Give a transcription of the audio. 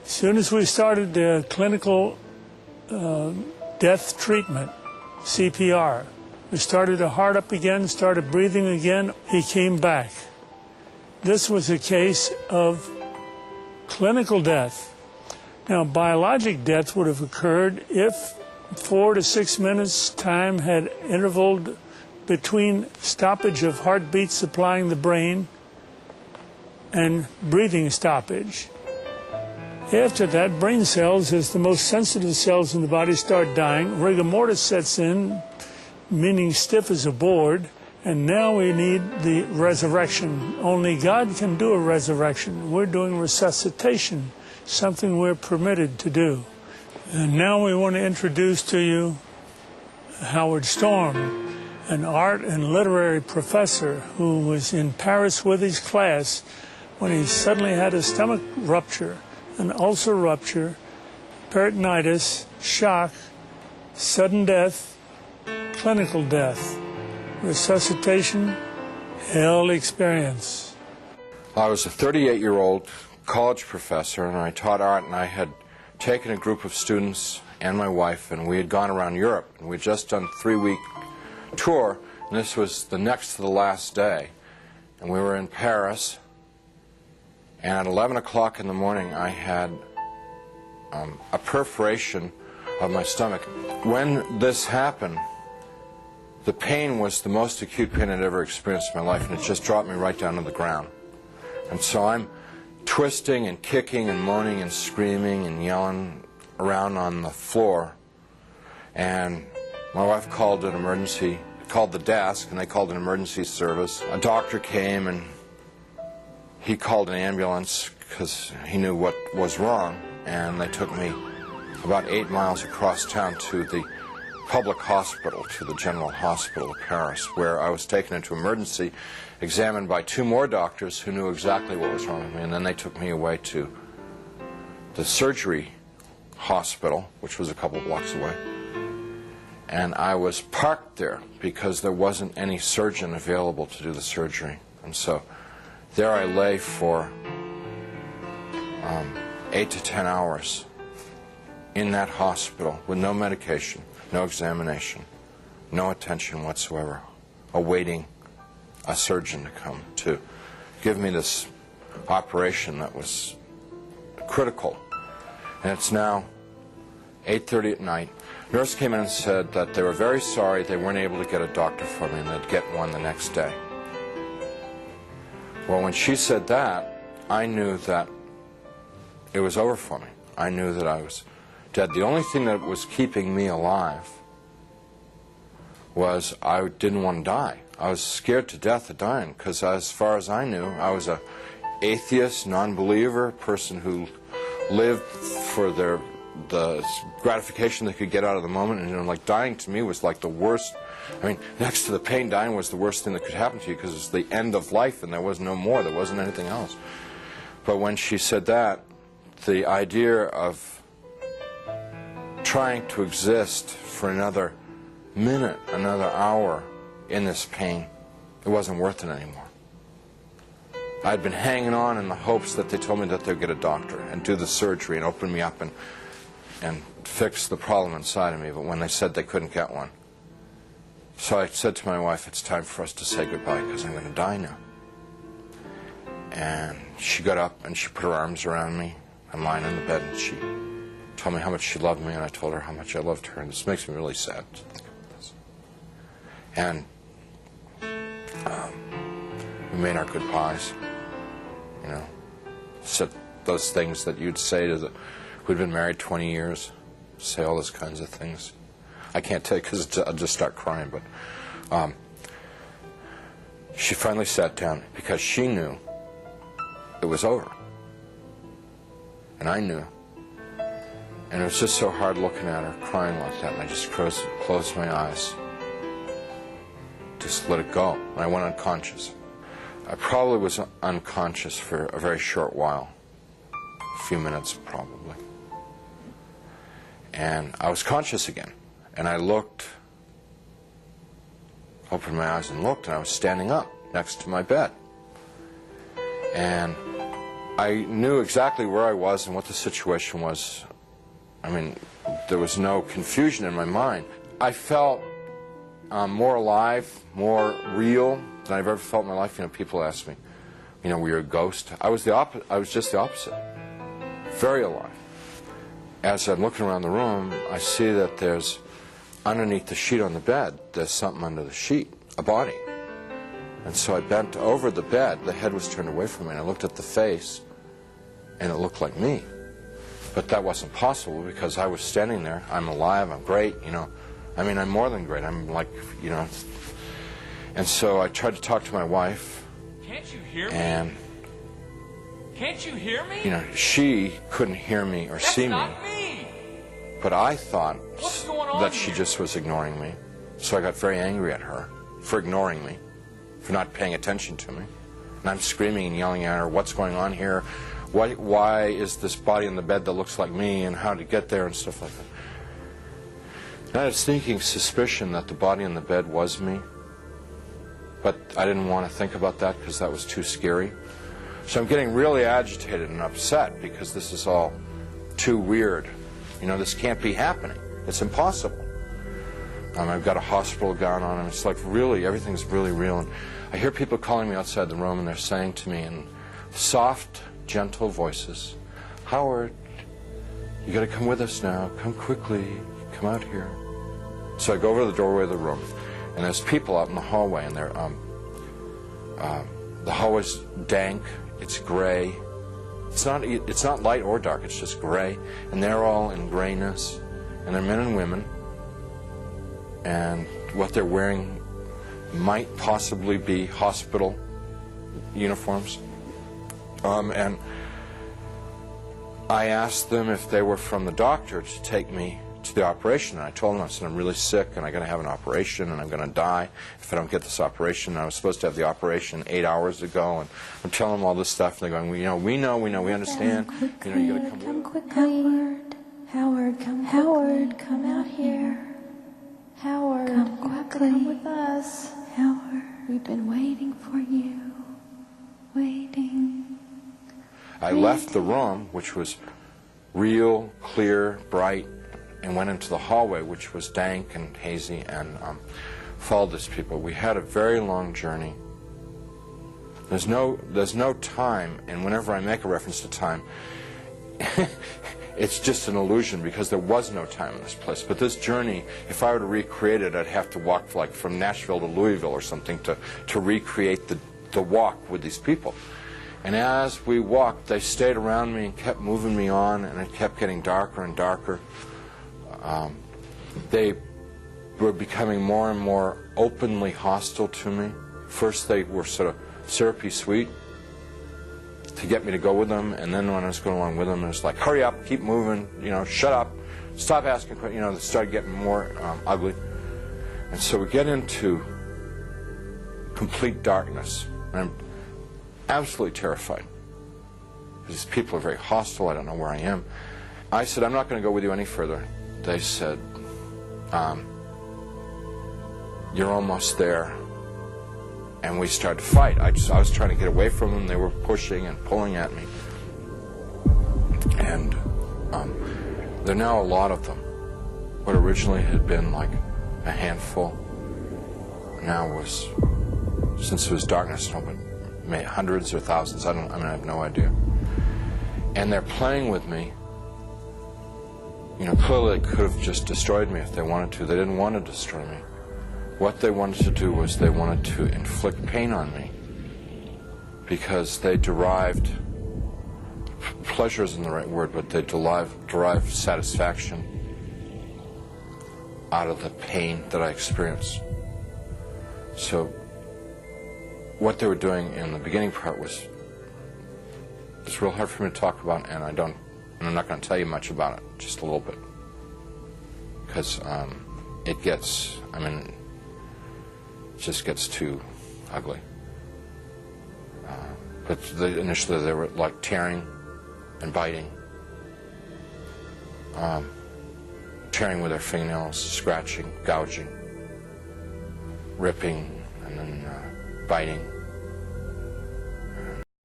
As soon as we started the clinical death treatment, CPR, we started the heart up again, started breathing again, he came back. This was a case of clinical death. Now, biologic death would have occurred if 4 to 6 minutes time had intervaled between stoppage of heartbeat supplying the brain and breathing stoppage. After that, brain cells, as the most sensitive cells in the body, start dying. Rigor mortis sets in, meaning stiff as a board, and now we need the resurrection. Only God can do a resurrection. We're doing resuscitation, something we're permitted to do. And now we want to introduce to you Howard Storm, an art and literary professor who was in Paris with his class when he suddenly had a stomach rupture, an ulcer rupture, peritonitis, shock, sudden death, clinical death, resuscitation, hell experience. I was a 38-year-old college professor, and I taught art, and I had taken a group of students and my wife, and we had gone around Europe, and we'd just done a 3-week tour, and this was the next to the last day, and we were in Paris, and at 11 o'clock in the morning I had a perforation of my stomach. When this happened, the pain was the most acute pain I'd ever experienced in my life, and it just dropped me right down to the ground. And so I'm twisting and kicking and moaning and screaming and yelling around on the floor, and my wife called an emergency, called the desk, and they called an emergency service. A doctor came, and he called an ambulance because he knew what was wrong, and they took me about 8 miles across town to the public hospital, to the General Hospital of Paris, where I was taken into emergency, examined by 2 more doctors who knew exactly what was wrong with me, and then they took me away to the surgery hospital, which was a couple blocks away. And I was parked there because there wasn't any surgeon available to do the surgery. And so there I lay for 8 to 10 hours in that hospital with no medication, no examination, no attention whatsoever, awaiting a surgeon to come to give me this operation that was critical. And it's now 8:30 at night. Nurse came in and said that they were very sorry they weren't able to get a doctor for me and they'd get one the next day. Well, when she said that, I knew that it was over for me. I knew that I was dead. The only thing that was keeping me alive was I didn't want to die. I was scared to death of dying because, as far as I knew, I was an atheist, non-believer, person who lived for the gratification they could get out of the moment, and like dying to me was like the worst. I mean, next to the pain, dying was the worst thing that could happen to you because it's the end of life and there was no more, there wasn't anything else. But when she said that, the idea of trying to exist for another minute, another hour in this pain, it wasn't worth it anymore. I'd been hanging on in the hopes that they told me that they'd get a doctor and do the surgery and open me up and fix the problem inside of me, but when they said they couldn't get one. So I said to my wife, it's time for us to say goodbye because I'm going to die now. And she got up and she put her arms around me. I'm lying in the bed and she told me how much she loved me, and I told her how much I loved her, and this makes me really sad to think about this. And we made our goodbyes, you know, said those things that you'd say to the who'd been married 20 years, say all those kinds of things. I can't tell you because I'll just start crying, but she finally sat down because she knew it was over. And I knew. And it was just so hard looking at her, crying like that, and I just closed my eyes. Just let it go. And I went unconscious. I probably was unconscious for a very short while. A few minutes, probably. And I was conscious again. And I looked, opened my eyes and looked, and I was standing up next to my bed. And I knew exactly where I was and what the situation was. I mean, there was no confusion in my mind. I felt more alive, more real than I've ever felt in my life. You know, people ask me, you know, were you a ghost? I was just the opposite. Very alive. As I'm looking around the room, I see that there's, underneath the sheet on the bed, there's something under the sheet, a body. And so I bent over the bed, the head was turned away from me, and I looked at the face, and it looked like me. But that wasn't possible because I was standing there. I'm alive, I'm great, you know. I mean, I'm more than great. I'm like, you know. And so I tried to talk to my wife. Can't you hear me? And, can't you hear me? you know, she couldn't hear me or see me. That's not me. But I thought What's going on that she here? just was ignoring me. So I got very angry at her for ignoring me, for not paying attention to me. And I'm screaming and yelling at her, what's going on here? Why is this body in the bed that looks like me, and how to get there and stuff like that. And I had a sneaking suspicion that the body in the bed was me. But I didn't want to think about that because that was too scary. So I'm getting really agitated and upset because this is all too weird. You know, this can't be happening. It's impossible. I've got a hospital gown on, and it's like really, everything's really real. And I hear people calling me outside the room, and they're saying to me in soft, gentle voices, Howard, you got to come with us now. Come quickly. Come out here. So I go over to the doorway of the room, and there's people out in the hallway, and they're the hallway's dank. It's gray. It's not light or dark. It's just gray, and they're all in grayness, and they're men and women, and what they're wearing might possibly be hospital uniforms. And I asked them if they were from the doctor to take me to the operation. And I told them, I said, I'm really sick and I'm going to have an operation and I'm going to die if I don't get this operation. And I was supposed to have the operation 8 hours ago, and I'm telling them all this stuff. And they're going, well, we know, we understand. You know, you got to come quickly. Howard, come out here. Howard, come quickly. Come with us. Howard, we've been waiting for you. Waiting. I left the room, which was real, clear, bright, and went into the hallway, which was dank and hazy, and followed these people. We had a very long journey. There's no time, and whenever I make a reference to time, it's just an illusion because there was no time in this place. But this journey, if I were to recreate it, I'd have to walk like from Nashville to Louisville or something to recreate the walk with these people. And as we walked, they stayed around me and kept moving me on, and it kept getting darker and darker. They were becoming more and more openly hostile to me. First they were sort of syrupy sweet to get me to go with them, and then when I was going along with them, it was like, hurry up, keep moving, you know, shut up, stop asking questions. You know, they started getting more ugly. And so we get into complete darkness, and I'm absolutely terrified. These people are very hostile. I don't know where I am. I said, I'm not going to go with you any further. They said, you're almost there. And we started to fight. I was trying to get away from them. They were pushing and pulling at me. And there are now a lot of them. What originally had been like a handful now was, since it was darkness, maybe hundreds or thousands. I have no idea. And they're playing with me. You know, clearly they could have just destroyed me if they wanted to. They didn't want to destroy me. What they wanted to do was they wanted to inflict pain on me, because they derived, pleasure isn't the right word, but they derived satisfaction out of the pain that I experienced. So what they were doing in the beginning part was, it's real hard for me to talk about, and I'm not going to tell you much about it, just a little bit, because it gets, it just gets too ugly. But initially they were like tearing and biting, tearing with their fingernails, scratching, gouging, ripping, and then biting.